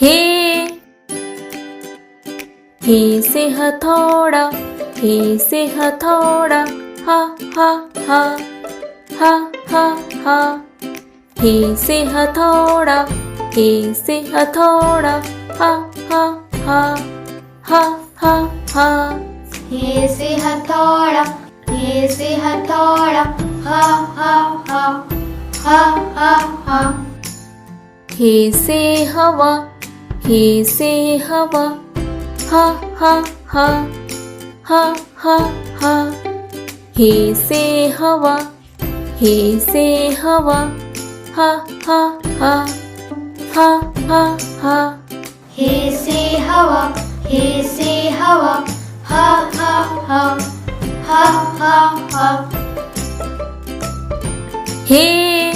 हे से हथौड़ा, हे से हथौड़ा, हा हा हा, हा हा हा। हे से हथौड़ा, हे से हथौड़ा, हा हा हा, हा हा हा। हे से हथौड़ा, हे से हथौड़ा, हा हा हा, हा हा हा। हे से हवा, हे से हवा, हा हा हा, हा हा हा। हे से हवा, हे से हवा, हा हा हा, हा हा हा। हे से हवा, हे से हवा, हा हा हा, हा हा हा। हे